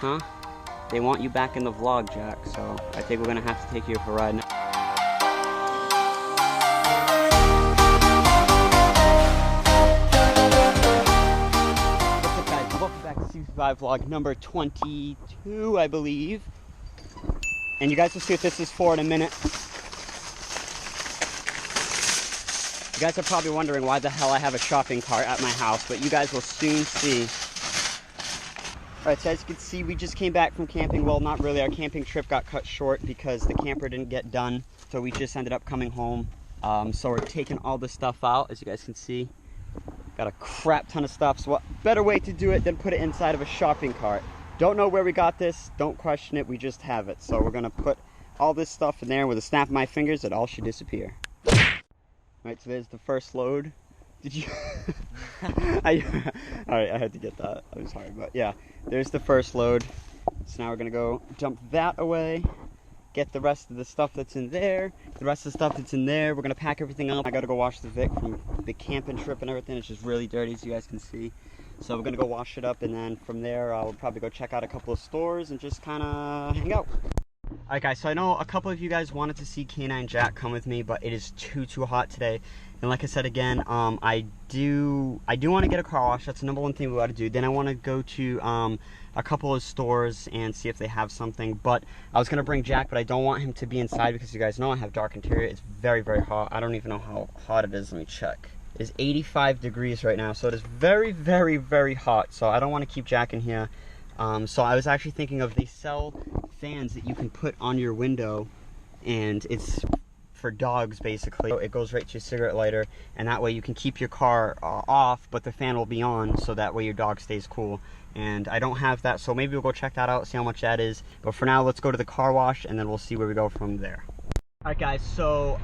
Huh? They want you back in the vlog, Jack, so I think we're gonna have to take you for a ride now. What's up, guys? Welcome back to CVPI vlog number 22, I believe. And you guys will see what this is for in a minute. You guys are probably wondering why the hell I have a shopping cart at my house, but you guys will soon see. Alright, so as you can see, we just came back from camping. Well, not really. Our camping trip got cut short because the camper didn't get done. So we just ended up coming home. So we're taking all the stuff out, as you guys can see. Got a crap ton of stuff. So what better way to do it than put it inside of a shopping cart? Don't know where we got this. Don't question it. We just have it. So we're going to put all this stuff in there. With a snap of my fingers, it all should disappear. Alright, so there's the first load. Did you? Alright, I had to get that. I'm sorry, but yeah, there's the first load. So now we're gonna go dump that away, get the rest of the stuff that's in there. The rest of the stuff that's in there, we're gonna pack everything up. I gotta go wash the Vic from the camping trip and everything. It's just really dirty, as you guys can see. So we're gonna go wash it up, and then from there, I'll probably go check out a couple of stores and just kind of hang out. Alright guys, so I know a couple of you guys wanted to see Canine Jack come with me, but it is too hot today. And like I said again, I do want to get a car wash. That's the number one thing we got to do. Then I want to go to a couple of stores and see if they have something. But I was going to bring Jack, but I don't want him to be inside because you guys know I have dark interior. It's very hot. I don't even know how hot it is. Let me check. It is 85 degrees right now, so it is very hot. So I don't want to keep Jack in here. So I was actually thinking of, they sell fans that you can put on your window, and it's for dogs basically. It goes right to your cigarette lighter, and that way you can keep your car off, but the fan will be on, so that way your dog stays cool. And I don't have that, so maybe we'll go check that out, see how much that is. But for now, let's go to the car wash, and then we'll see where we go from there. Alright guys, so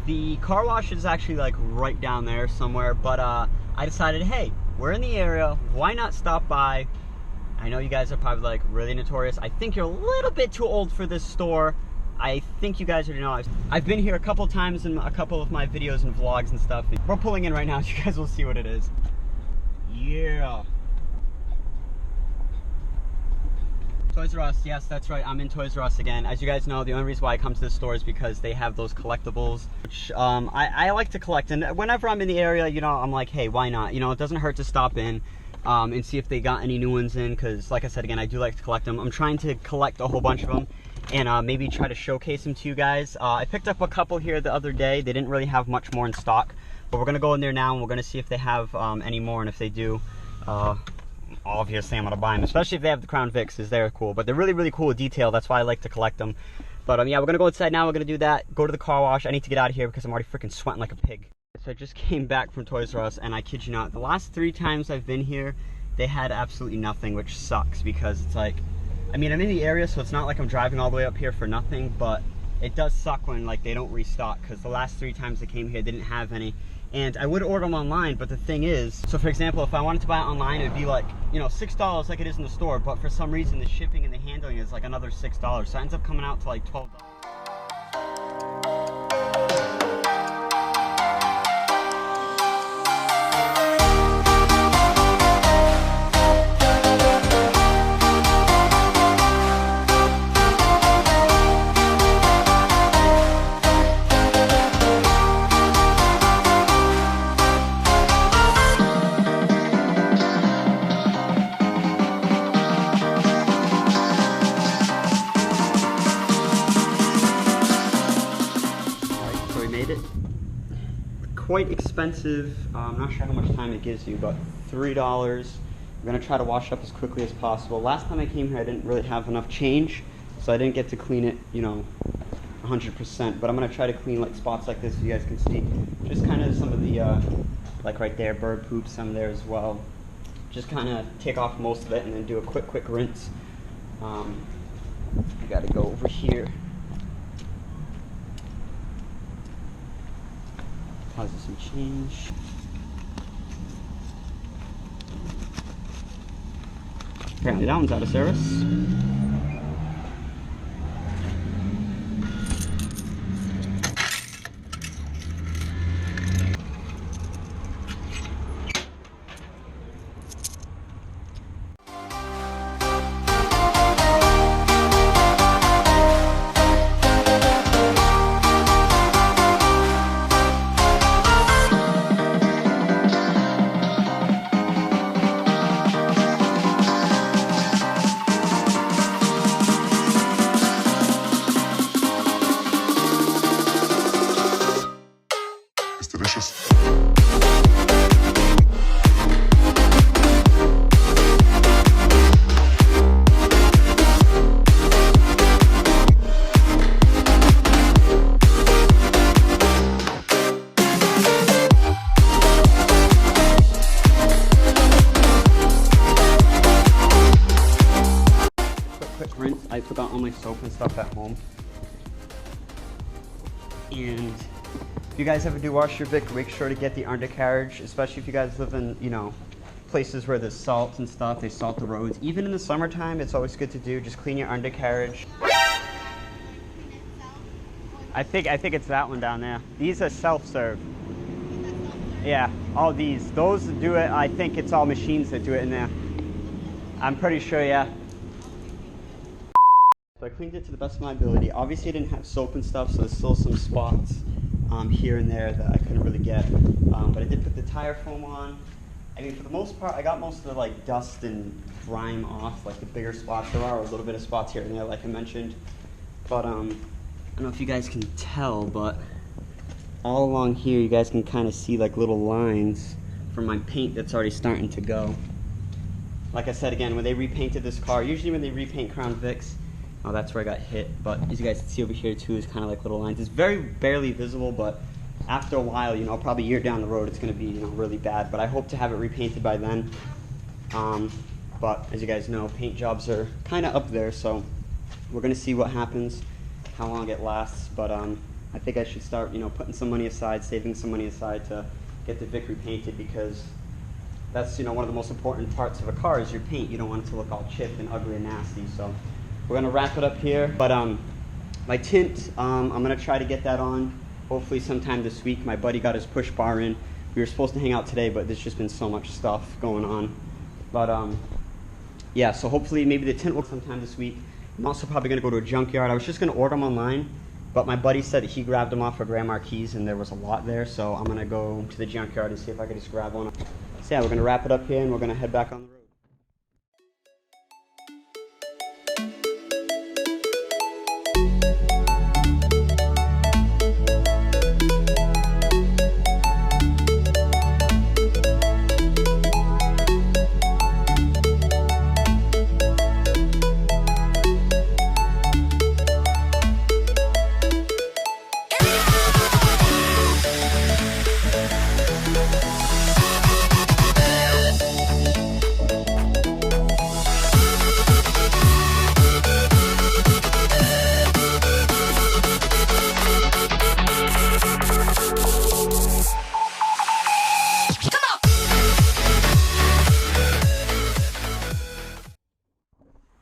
the car wash is actually like right down there somewhere, but I decided, hey, we're in the area, why not stop by? I know you guys are probably like, really, Notorious? I think you're a little bit too old for this store. I think you guys already know. I've been here a couple times in a couple of my videos and vlogs and stuff. We're pulling in right now, so you guys will see what it is. Yeah. Toys R Us, yes, that's right. I'm in Toys R Us again. As you guys know, the only reason why I come to this store is because they have those collectibles, which I like to collect. And whenever I'm in the area, you know, I'm like, hey, why not? You know, it doesn't hurt to stop in. And see if they got any new ones in, because like I said again, I do like to collect them. I'm trying to collect a whole bunch of them and maybe try to showcase them to you guys. I picked up a couple here the other day. They didn't really have much more in stock, but we're gonna go in there now and we're gonna see if they have any more, and if they do, obviously I'm gonna buy them, especially if they have the Crown Vics, because they're cool. But they're really cool with detail. That's why I like to collect them. But yeah, we're gonna go inside now. We're gonna do that, go to the car wash. I need to get out of here because I'm already freaking sweating like a pig. So I just came back from Toys R Us, and I kid you not, the last 3 times I've been here, they had absolutely nothing, which sucks, because it's like, I mean, I'm in the area, so it's not like I'm driving all the way up here for nothing, but it does suck when like they don't restock, because the last 3 times I came here, they didn't have any. And I would order them online, but the thing is, so for example, if I wanted to buy it online, it'd be like, you know, $6 like it is in the store, but for some reason the shipping and the handling is like another $6, so it ends up coming out to like $12. Quite expensive. I'm not sure how much time it gives you, but $3. We're gonna try to wash up as quickly as possible. Last time I came here, I didn't really have enough change, so I didn't get to clean it, you know, 100%. But I'm gonna try to clean like spots like this, so you guys can see. Just kind of some of the, like right there, bird poop, some there as well. Just kind of take off most of it and then do a quick rinse. I gotta go over here. Deposit some change. Apparently that one's out of service. I forgot all my soap and stuff at home. And if you guys ever do wash your Vic, make sure to get the undercarriage, especially if you guys live in, you know, places where there's salt and stuff. They salt the roads. Even in the summertime, it's always good to do. Just clean your undercarriage. I think it's that one down there. These are self-serve. Yeah, all these. Those do it. I think it's all machines that do it in there. I'm pretty sure, yeah. So I cleaned it to the best of my ability. Obviously, I didn't have soap and stuff, so there's still some spots here and there that I couldn't really get. But I did put the tire foam on. I mean, for the most part, I got most of the like dust and grime off, like the bigger spots. There are a little bit of spots here and there, like I mentioned. But I don't know if you guys can tell, but all along here, you guys can kind of see like little lines from my paint that's already starting to go. Like I said again, when they repainted this car, usually when they repaint Crown Vics, oh, that's where I got hit. But as you guys can see over here too, is kind of like little lines. It's very barely visible, but after a while, you know, probably a year down the road, it's going to be, you know, really bad. But I hope to have it repainted by then. But as you guys know, paint jobs are kind of up there, so we're going to see what happens, how long it lasts. But I think I should start, you know, putting some money aside, saving some money aside to get the Vic repainted, because that's, you know, one of the most important parts of a car is your paint. You don't want it to look all chipped and ugly and nasty. So we're going to wrap it up here. But my tint, I'm going to try to get that on hopefully sometime this week. My buddy got his push bar in. We were supposed to hang out today, but there's just been so much stuff going on. But yeah, so hopefully maybe the tint will sometime this week. I'm also probably going to go to a junkyard. I was just going to order them online, but my buddy said that he grabbed them off for Grand Marquis and there was a lot there, so I'm going to go to the junkyard and see if I can just grab one. So yeah, we're going to wrap it up here and we're going to head back on the road.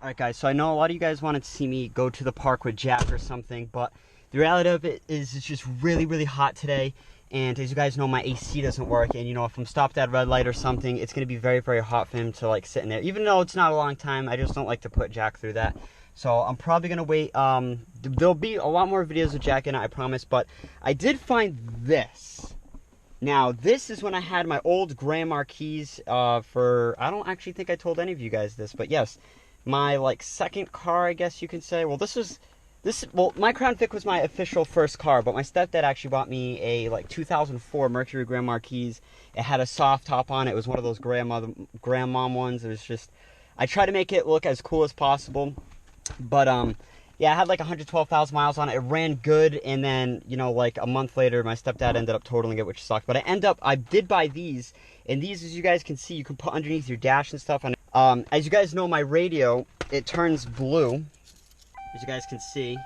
Alright guys, so I know a lot of you guys wanted to see me go to the park with Jack or something, but the reality of it is it's just really, really hot today. And as you guys know, my AC doesn't work, and you know, if I'm stopped at a red light or something, it's going to be very, very hot for him to like sit in there. Even though it's not a long time, I just don't like to put Jack through that. So I'm probably going to wait. There'll be a lot more videos with Jack in it, I promise, but I did find this. Now, this is when I had my old Grand Marquis for, I don't actually think I told any of you guys this, but yes, my like second car, I guess you can say. Well, well, my Crown Vic was my official first car, but my stepdad actually bought me a like 2004 Mercury Grand Marquis. It had a soft top on it. It was one of those grandmom ones. It was just, I tried to make it look as cool as possible. But yeah, I had like 112,000 miles on it. It ran good, and then, you know, like a month later, my stepdad ended up totaling it, which sucked. But I did buy these, and these, as you guys can see, you can put underneath your dash and stuff. And as you guys know, my radio, it turns blue. As you guys can see,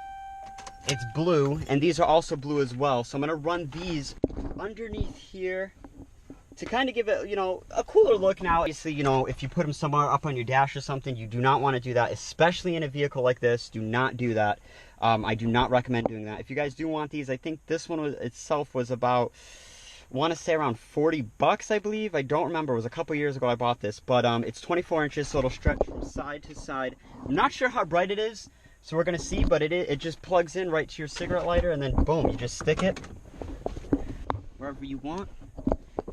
it's blue, and these are also blue as well. So I'm going to run these underneath here to kind of give it, you know, a cooler look. Now, obviously, you know, if you put them somewhere up on your dash or something, you do not want to do that, especially in a vehicle like this. Do not do that. I do not recommend doing that. If you guys do want these, I think this one itself was about, I want to say around 40 bucks, I believe. I don't remember. It was a couple years ago I bought this, but it's 24 inches, so it'll stretch from side to side. I'm not sure how bright it is, so we're going to see, but it just plugs in right to your cigarette lighter, and then boom, you just stick it wherever you want.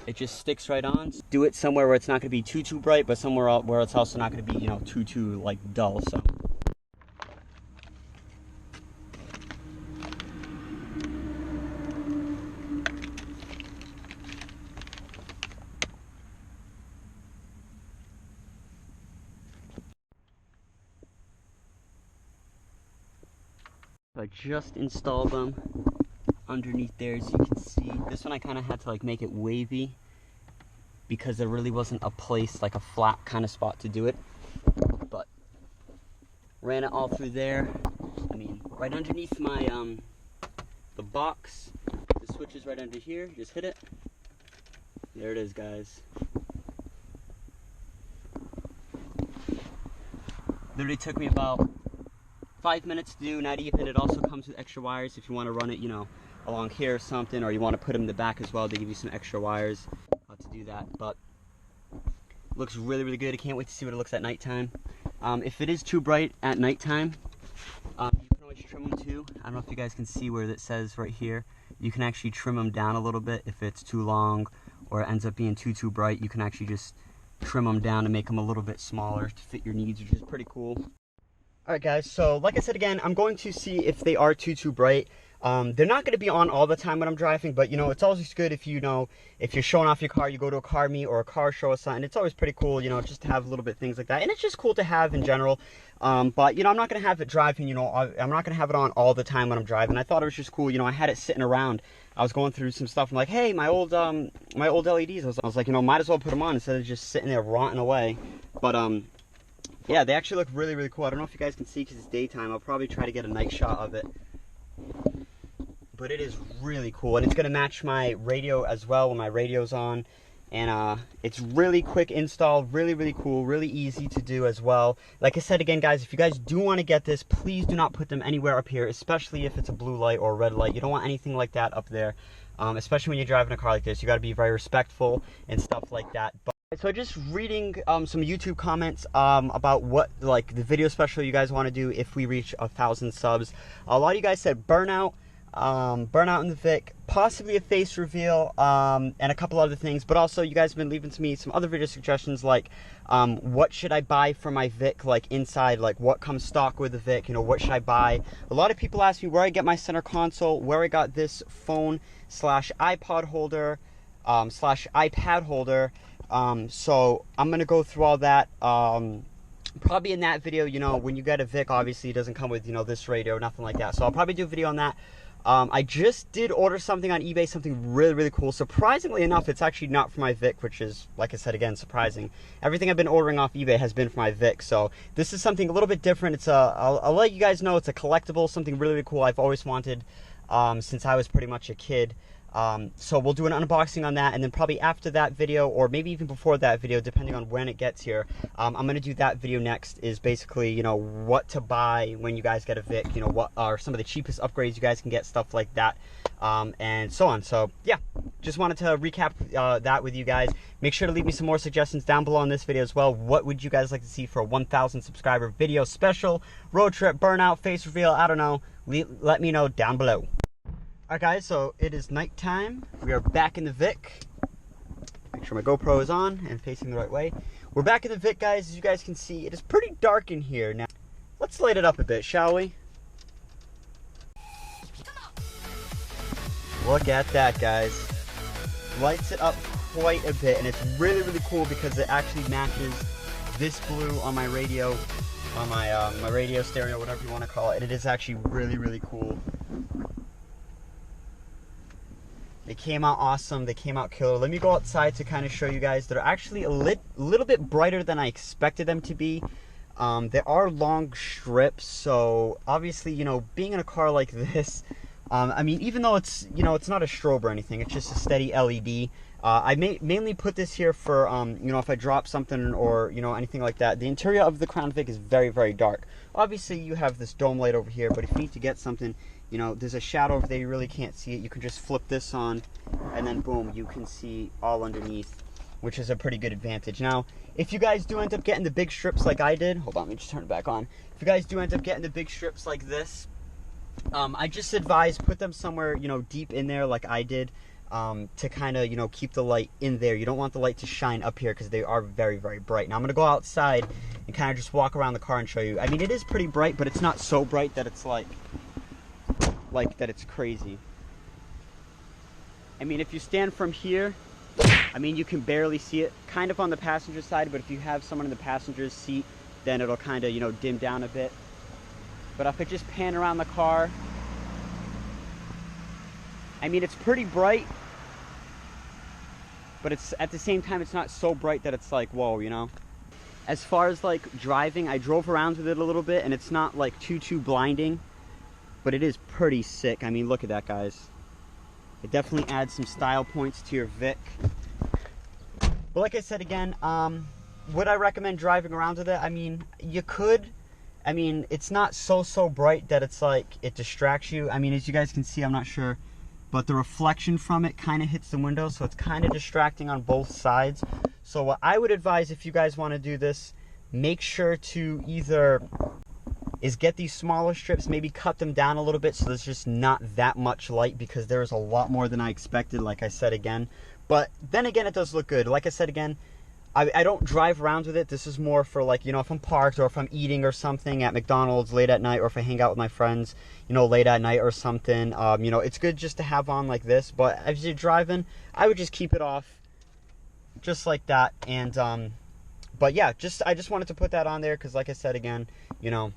It just sticks right on. Do it somewhere where it's not going to be too bright, but somewhere else where it's also not going to be, you know, too like dull. So I just installed them underneath there, as you can see. This one I kind of had to like make it wavy because there really wasn't a place, like a flat kind of spot to do it. But ran it all through there. I mean, right underneath my, the box. The switch is right under here. Just hit it. There it is, guys. Literally took me about 5 minutes to do, not even. It also comes with extra wires if you want to run it, you know, along here or something, or you want to put them in the back as well. They give you some extra wires to do that. But looks really, really good. I can't wait to see what it looks at nighttime. If it is too bright at nighttime, you can always trim them too. I don't know if you guys can see where it says right here. You can actually trim them down a little bit if it's too long or it ends up being too bright. You can actually just trim them down and make them a little bit smaller to fit your needs, which is pretty cool. Alright guys, so like I said again, I'm going to see if they are too bright. They're not going to be on all the time when I'm driving, but you know, it's always good if you know, if you're showing off your car, you go to a car meet or a car show or something, it's always pretty cool, you know, just to have a little bit things like that. And it's just cool to have in general. But you know, I'm not going to have it driving, you know, I'm not going to have it on all the time when I'm driving. I thought it was just cool, you know, I had it sitting around. I was going through some stuff. I'm like, hey, my old LEDs. I was like, you know, might as well put them on instead of just sitting there rotting away. But yeah, they actually look really, really cool. I don't know if you guys can see because it's daytime. I'll probably try to get a night shot of it. But it is really cool, and it's going to match my radio as well when my radio's on. And it's really quick install, really, really cool, really easy to do as well. Like I said again, guys, if you guys do want to get this, please do not put them anywhere up here, especially if it's a blue light or a red light. You don't want anything like that up there, especially when you're driving a car like this. You got to be very respectful and stuff like that. But so just reading some YouTube comments about what, like, the video special you guys want to do if we reach 1,000 subs. A lot of you guys said burnout. Burnout in the Vic, possibly a face reveal, and a couple other things. But also, you guys have been leaving to me some other video suggestions, like what should I buy for my Vic, like inside, like what comes stock with the Vic, you know, what should I buy? A lot of people ask me where I get my center console, where I got this phone slash iPod holder slash iPad holder. So I'm gonna go through all that. Probably in that video, you know, when you get a Vic, obviously it doesn't come with, you know, this radio, nothing like that. So I'll probably do a video on that. I just did order something on eBay, something really, really cool. Surprisingly enough, it's actually not for my Vic, which is, like I said again, surprising. Everything I've been ordering off eBay has been for my Vic, so this is something a little bit different. It's I'll let you guys know, it's a collectible, something really, really cool I've always wanted since I was pretty much a kid. So we'll do an unboxing on that, and then probably after that video, or maybe even before that video, depending on when it gets here, I'm going to do that video next, is basically, you know, what to buy when you guys get a Vic, you know, what are some of the cheapest upgrades you guys can get, stuff like that, and so on. So, yeah, just wanted to recap that with you guys. Make sure to leave me some more suggestions down below on this video as well. What would you guys like to see for a 1,000 subscriber video special, road trip, burnout, face reveal, I don't know. Let me know down below. Alright guys, so it is nighttime. We are back in the Vic. Make sure my GoPro is on and facing the right way. We're back in the Vic, guys. As you guys can see, it is pretty dark in here. Now, let's light it up a bit, shall we? Look at that, guys. Lights it up quite a bit, and it's really, really cool because it actually matches this blue on my radio, on my radio stereo, whatever you want to call it. And it is actually really, really cool. They came out awesome. They came out killer. Let me go outside to kind of show you guys. They're actually a little bit brighter than I expected them to be. There are long strips, so obviously, you know, being in a car like this, I mean, even though it's, you know, it's not a strobe or anything, it's just a steady LED. I mainly put this here for, you know, if I drop something or, you know, anything like that. The interior of the Crown Vic is very, very dark. Obviously, you have this dome light over here, but if you need to get something, you know, there's a shadow over there, you really can't see it. You can just flip this on, and then boom, you can see all underneath, which is a pretty good advantage. Now, if you guys do end up getting the big strips like I did, hold on, let me just turn it back on. If you guys do end up getting the big strips like this, I just advise put them somewhere, you know, deep in there like I did, to kind of, you know, keep the light in there. You don't want the light to shine up here because they are very, very bright. Now, I'm going to go outside and kind of just walk around the car and show you. I mean, it is pretty bright, but it's not so bright that it's like that it's crazy. I mean, if you stand from here, I mean, you can barely see it kind of on the passenger side, but if you have someone in the passenger's seat, then it'll kind of, you know, dim down a bit. But if I just pan around the car, I mean, it's pretty bright, but it's at the same time, it's not so bright that it's like, whoa, you know? As far as like driving, I drove around with it a little bit, and it's not like too blinding, but it is pretty sick. I mean, look at that, guys. It definitely adds some style points to your Vic. But like I said again, would I recommend driving around with it? I mean, you could. I mean, it's not so bright that it's like it distracts you. I mean, as you guys can see, I'm not sure, but the reflection from it kind of hits the window, so it's kind of distracting on both sides. So what I would advise, if you guys want to do this, make sure to either is get these smaller strips, maybe cut them down a little bit so there's just not that much light, because there is a lot more than I expected, like I said again. But then again, it does look good. Like I said again, I don't drive around with it. This is more for, like, you know, if I'm parked or if I'm eating or something at McDonald's late at night, or if I hang out with my friends, you know, late at night or something. You know, it's good just to have on like this. But as you're driving, I would just keep it off just like that. And but yeah, I just wanted to put that on there because, like I said again, you know,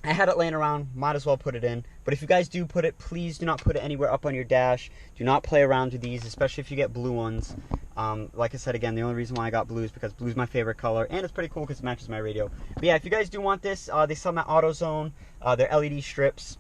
I had it laying around, might as well put it in. But if you guys do put it, please do not put it anywhere up on your dash. Do not play around with these, especially if you get blue ones. Like I said again, the only reason why I got blue is because blue's my favorite color, and it's pretty cool because it matches my radio. But yeah, if you guys do want this, they sell them at AutoZone. They're LED strips.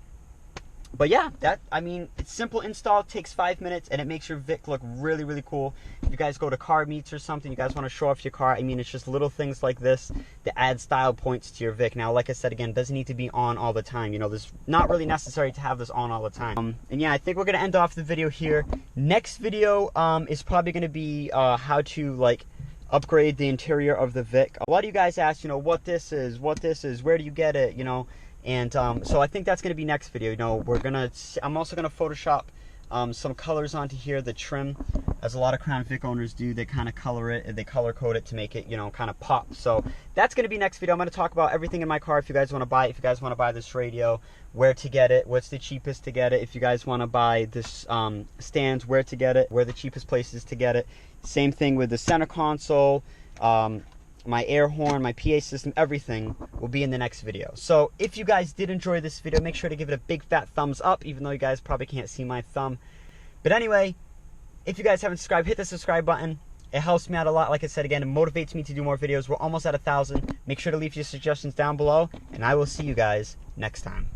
But yeah, I mean, it's simple install, takes 5 minutes, and it makes your Vic look really cool. If you guys go to car meets or something, you guys want to show off your car, I mean, it's just little things like this that add style points to your Vic. Now, like I said again, it doesn't need to be on all the time. You know, it's not really necessary to have this on all the time. And yeah, I think we're going to end off the video here. Next video is probably going to be how to, like, upgrade the interior of the Vic. A lot of you guys ask, you know, what this is, where do you get it, you know. And so I think that's going to be next video. You know, I'm also going to Photoshop some colors onto here, the trim, as a lot of Crown Vic owners do. They kind of color it, they color code it to make it, you know, kind of pop. So that's going to be next video. I'm going to talk about everything in my car. If you guys want to buy it, if you guys want to buy this radio, where to get it, what's the cheapest to get it. If you guys want to buy this stands, where to get it, where the cheapest places to get it. Same thing with the center console, my air horn, my PA system, everything will be in the next video. So if you guys did enjoy this video, make sure to give it a big fat thumbs up, even though you guys probably can't see my thumb. But anyway, if you guys haven't subscribed, hit the subscribe button. It helps me out a lot. Like I said again, it motivates me to do more videos. We're almost at 1,000. Make sure to leave your suggestions down below, and I will see you guys next time.